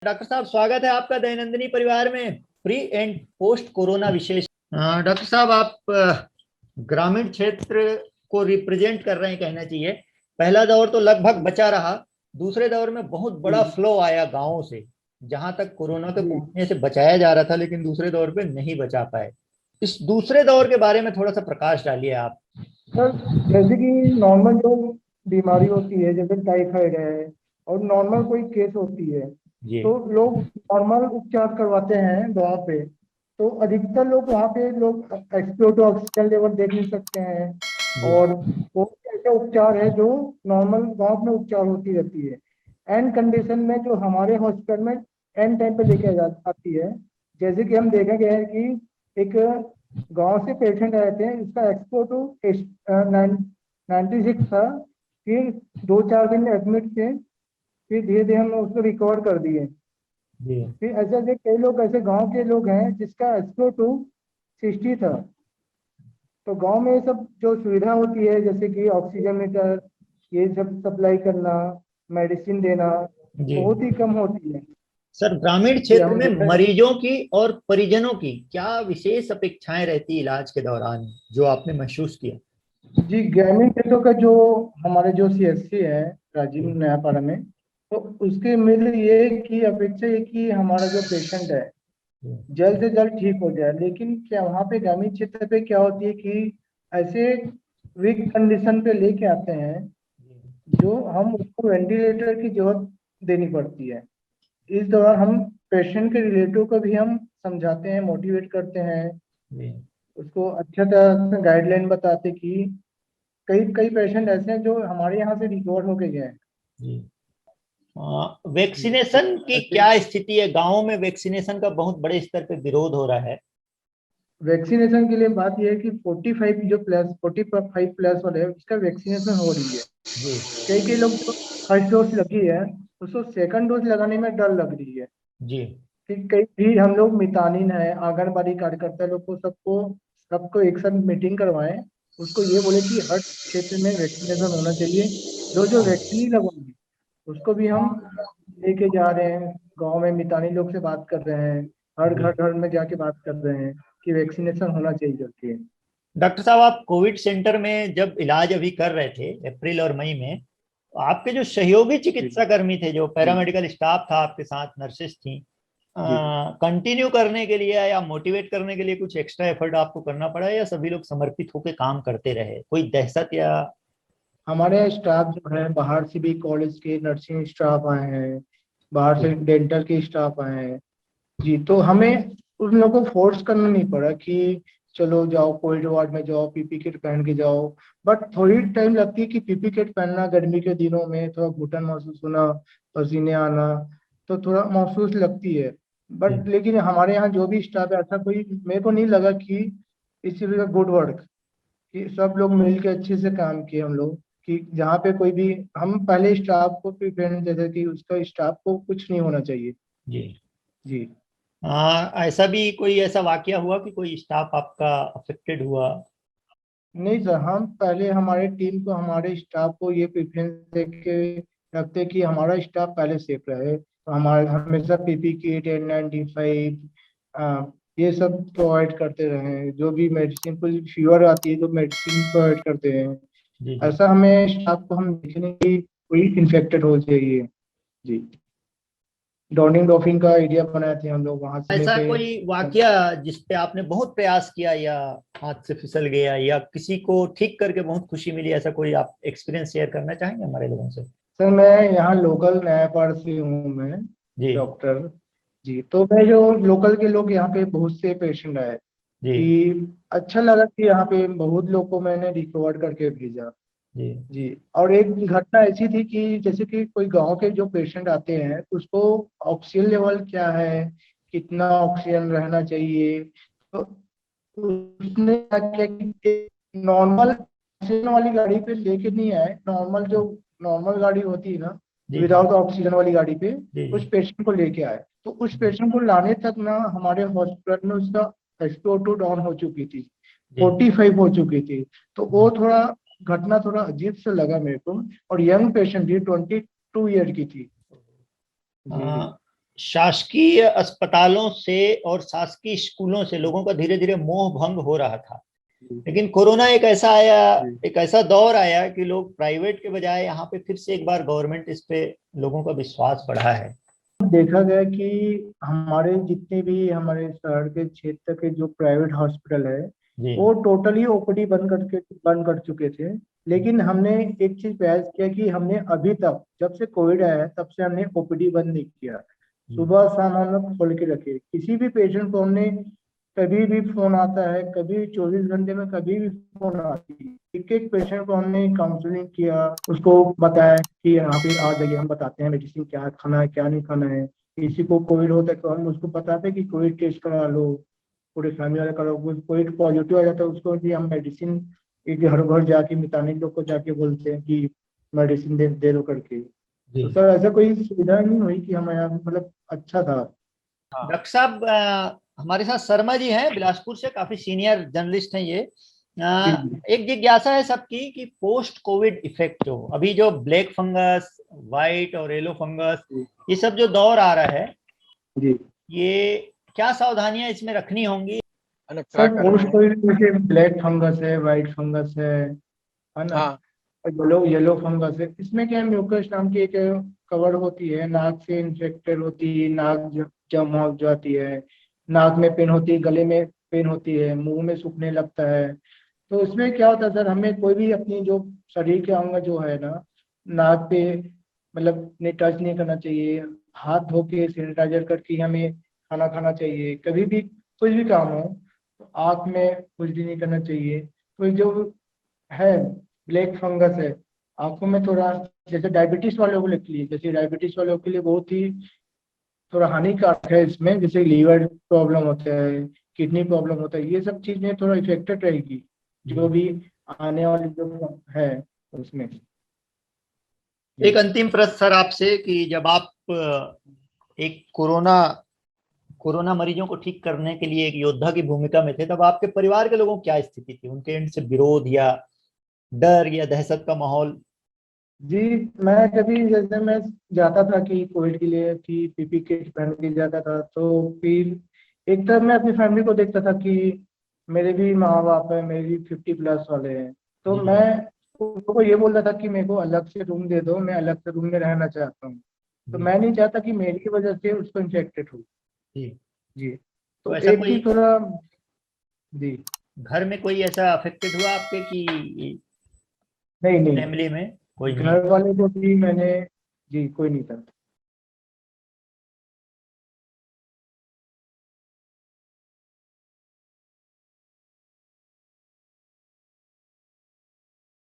Doctor साहब, स्वागत है आपका दैनंदिनी परिवार में प्री एंड पोस्ट कोरोना विशेष। डॉक्टर साहब, आप ग्रामीण क्षेत्र को रिप्रेजेंट कर रहे हैं, कहना चाहिए। पहला दौर तो लगभग बचा रहा, दूसरे दौर में बहुत बड़ा फ्लो आया गांवों से, जहां तक कोरोना के पहुंचने से बचाया जा रहा था, लेकिन दूसरे दौर पे नहीं बचा पाए। इस दूसरे दौर के बारे में थोड़ा सा प्रकाश डालिए आप। सर, जैसे कि नॉर्मल जो बीमारी होती है, जैसे टाइफाइड है और नॉर्मल कोई केस होती है, जी तो लोग नॉर्मल उपचार करवाते हैं वहाँ पे। तो अधिकतर लोग वहाँ पे लोग एक्सप्लोरेटिव ऑक्सीजन लेवल देख नहीं सकते हैं। जी और वो ऐसे उपचार है जो नॉर्मल गांव में उपचार होती रहती है। एंड कंडीशन में जो हमारे हॉस्पिटल में एंड टाइम पे लेके आती है। जैसे कि हम देखा गया है कि एक गांव से पेशेंट आए थे, इसका एक्सपो टू 96 था। फिर 2-4 दिन एडमिट थे, फिर धीरे धीरे हमने उसको रिकवर कर दिए। जी फिर ऐसे ऐसे कई लोग ऐसे गांव के लोग हैं जिसका एक्सपो टू 60 था। तो गांव में ये सब जो सुविधा होती है, जैसे कि ऑक्सीजन मीटर, ये सब सप्लाई करना, मेडिसिन देना, जी बहुत ही कम होती है। सर, ग्रामीण ये क्षेत्र हम में देखा। मरीजों की और परिजनों की क्या विशेष अपेक्षाएं रहती इलाज के दौरान, जो आपने महसूस किया? जी, ग्रामीण क्षेत्रों का जो हमारे जो सीएससी है राजीव नयापाड़ा में, तो उसके मेरे ये की अपेक्षा है कि हमारा जो पेशेंट है जल्द से जल्द ठीक हो जाए। लेकिन क्या वहाँ पे ग्रामीण क्षेत्र पे क्या होती है कि ऐसे वीक कंडीशन पे लेके आते हैं जो हम उसको वेंटिलेटर की जरूरत देनी पड़ती है। इस दौरान हम पेशेंट के रिलेटिव को भी हम समझाते हैं, मोटिवेट करते हैं, उसको अच्छा तरह से गाइडलाइन बताते कि कई कई पेशेंट ऐसे हैं जो हमारे यहाँ से रिकवर होके गए हैं। जी जी, तो वैक्सीनेशन की ऐसे क्या स्थिति है? गांवों में वैक्सीनेशन का बहुत बड़े स्तर पे विरोध हो रहा है। वैक्सीनेशन के लिए बात यह है कि 45 प्लस वाले हैं, उसका वैक्सीनेशन हो रही है। जी कई कई लोग जो फर्स्ट डोज लगी है, उसको सेकंड डोज लगाने में डर लग रही है। जी कि कई भी हम लोग मितानिन है, आंगनबाड़ी कार्यकर्ता लोग को सबको सबको एक साथ मीटिंग करवाएं, उसको ये बोले कि हर क्षेत्र में वैक्सीनेशन होना चाहिए। जो जो वैक्सीन नहीं लगवाएंगे उसको भी हम लेके जा रहे हैं, गांव में मितानी लोग से बात कर रहे हैं, हर जी घर घर में जाके बात कर रहे हैं कि वैक्सीनेशन होना चाहिए करके। डॉक्टर साहब, आप कोविड सेंटर में जब इलाज अभी कर रहे थे अप्रैल और मई में, आपके जो सहयोगी जी चिकित्सा कर्मी थे, जो जी पैरामेडिकल स्टाफ था आपके साथ, नर्सेस थी, जी। कंटिन्यू करने के लिए या मोटिवेट करने के लिए कुछ एक्स्ट्रा एफर्ट आपको करना पड़ा, या सभी लोग समर्पित होकर काम करते रहे? कोई दहशत या? हमारे यहाँ स्टाफ जो है बाहर से भी, कॉलेज के नर्सिंग स्टाफ आए हैं, बाहर से डेंटल के स्टाफ आए हैं। जी, तो हमें उन लोगों को फोर्स करना नहीं पड़ा कि चलो जाओ कोविड वार्ड में जाओ, पीपी किट पहन के जाओ। बट थोड़ी टाइम लगती है कि पीपी किट पहनना, गर्मी के दिनों में थोड़ा घुटन महसूस होना, पसीने आना, तो थोड़ा महसूस लगती है। बट लेकिन हमारे यहाँ जो भी स्टाफ है, ऐसा कोई मेरे को नहीं लगा कि इसी का गुड वर्क, कि सब लोग मिल के अच्छे से काम किए हम लोग। कि जहाँ पे कोई भी, हम पहले स्टाफ को प्रिफरेंस देते कि उसका स्टाफ को कुछ नहीं होना चाहिए। जी जी। ऐसा भी कोई ऐसा वाकया हुआ कि कोई स्टाफ आपका अफेक्टेड हुआ? नहीं सर, हम पहले हमारे टीम को, हमारे स्टाफ को ये प्रेफरेंस दे के रखते कि हमारा स्टाफ पहले सेफ रहे, तो हमारे हमेशा पीपी किट N95 ये सब प्रोवाइड करते रहे। जो भी मेडिसिन, कोई फीवर आती है तो मेडिसिन प्रोवाइड करते हैं। जी जी ऐसा हमें स्टाफ को हम देखें कि कोई इन्फेक्टेड हो जाइए। जी। डॉनिंग डॉफिंग का आइडिया बनाए थे हम लोग, वहां से ऐसा लेके। कोई वाकया जिस पे आपने बहुत प्रयास किया, या हाथ से फिसल गया, या किसी को ठीक करके बहुत खुशी मिली, ऐसा कोई आप एक्सपीरियंस शेयर करना चाहेंगे हमारे लोगों से? सर, मैं यहाँ लोकल नयापाड़ से हूँ, मैं जी डॉक्टर। जी, तो मैं जो लोकल के लोग यहाँ पे बहुत से पेशेंट आए जी कि अच्छा लगा कि यहाँ पे बहुत लोग को मैंने रिकवर करके भेजा। जी जी। और एक घटना ऐसी थी कि जैसे कि कोई गांव के जो पेशेंट आते हैं, उसको ऑक्सीजन लेवल क्या है, कितना ऑक्सीजन रहना चाहिए, तो उसने क्या किया कि नॉर्मल ऑक्सीजन वाली गाड़ी पे लेके नहीं आए, नॉर्मल जो नॉर्मल गाड़ी होती है ना, जी जी विदाउट ऑक्सीजन वाली गाड़ी पे जी उस पेशेंट को लेके आए। तो उस पेशेंट को लाने तक ना हमारे हॉस्पिटल में उसका SpO2 डाउन हो चुकी थी, जी 45 हो चुकी थी। तो वो थोड़ा घटना थोड़ा अजीब से लगा मेरे को। और यंग पेशेंट थी, 22 ईयर की थी। आ, जी। शासकीय अस्पतालों से और शासकीय स्कूलों से लोगों का धीरे धीरे मोह भंग हो रहा था, लेकिन कोरोना एक ऐसा आया, एक ऐसा दौर आया कि लोग प्राइवेट के बजाय यहाँ पे फिर से एक बार गवर्नमेंट, इस पे लोगों का विश्वास बढ़ा है। देखा गया कि हमारे जितने भी हमारे शहर के क्षेत्र के जो प्राइवेट हॉस्पिटल है जी। वो टोटली ओपीडी बंद कर चुके थे। लेकिन हमने एक चीज प्रयास किया कि हमने अभी तक जब से कोविड आया है तब से हमने ओपीडी बंद नहीं किया। सुबह शाम हम लोग खोल के रखे, किसी भी पेशेंट को हमने कभी भी फोन आता है, कभी 24 घंटे में कभी भी फोन आती है, एक एक पेशेंट को हमने काउंसलिंग किया, उसको बताया कि यहाँ पे आ जाइए, हम बताते हैं मेडिसिन क्या खाना है क्या नहीं खाना है। किसी को कोविड होता है तो हम उसको बताते हैं कि कोविड टेस्ट करा लो, पूरे फैमिली वाले करो। कोविड पॉजिटिव आ जाता है उसको भी हम मेडिसिन एक घर घर जाके मितानी लोग को जाके बोलते हैं कि मेडिसिन दे दो करके। तो जी। सर ऐसा कोई सुविधा नहीं हुई कि हमारे यहाँ मतलब अच्छा था। डॉक्टर साहब, हमारे साथ शर्मा जी हैं बिलासपुर से, काफी सीनियर जर्नलिस्ट हैं ये। जी जी एक जिज्ञासा है सबकी कि पोस्ट कोविड इफेक्ट, जो अभी जो ब्लैक फंगस, वाइट और येलो फंगस, ये सब जो दौर आ रहा है, जी ये क्या सावधानियां इसमें रखनी होंगी? सर, पोस्ट कोविड जैसे ब्लैक फंगस है, वाइट फंगस है ना, हाँ और येलो येलो फंगस है। इसमें क्या है, म्यूकस नाम की एक कवर होती है, नाक से इन्फेक्टेड होती है, नाक जम हो जाती है, नाक में पेन होती है, गले में पेन होती है, मुंह में सूखने लगता है। तो इसमें क्या होता है सर, हमें कोई भी अपनी जो शरीर के अंग जो है ना, नाक पे मतलब ने टच नहीं करना चाहिए। हाथ धो के सैनिटाइजर करके हमें खाना खाना चाहिए। कभी भी कुछ भी काम हो तो आँख में कुछ भी नहीं करना चाहिए। तो जो है ब्लैक फंगस है आंखों में थोड़ा, जैसे डायबिटीज वालों के लिए, जैसे डायबिटीज वालों के लिए बहुत ही थोड़ा हानिकारक है। इसमें जैसे लीवर प्रॉब्लम होता है, किडनी प्रॉब्लम होता है, ये सब चीजें थोड़ा इफेक्टेड रहेगी जो भी आने वाली जो है उसमें। एक अंतिम प्रश्न सर आपसे कि जब आप एक कोरोना कोरोना मरीजों को ठीक करने के लिए एक योद्धा की भूमिका में थे, तब आपके परिवार के लोगों की क्या स्थिति थी? उनके एंड से विरोध या डर या दहशत का माहौल? जी, मैं कभी जैसे मैं जाता था कि कोविड के लिए कि पीपी किट पहन के जाता था, तो फिर एक तरफ मैं अपनी फैमिली को देखता था कि मेरे भी माँ बाप है, मेरे भी 50+ वाले हैं। तो जी। मैं उनको ये बोल रहा था कि मेरे को अलग से रूम दे दो, मैं अलग से रूम में रहना चाहता हूँ। तो जी। मैं नहीं चाहता कि मेरी वजह से उसको इन्फेक्टेड हो। जी। जी, तो तो ऐसा एक कोई चीज थोड़ा। जी, घर में कोई ऐसा अफेक्टेड हुआ आपके कि नहीं नहीं, फैमिली में कोई नहीं? घर वाले को भी मैंने, जी कोई नहीं था।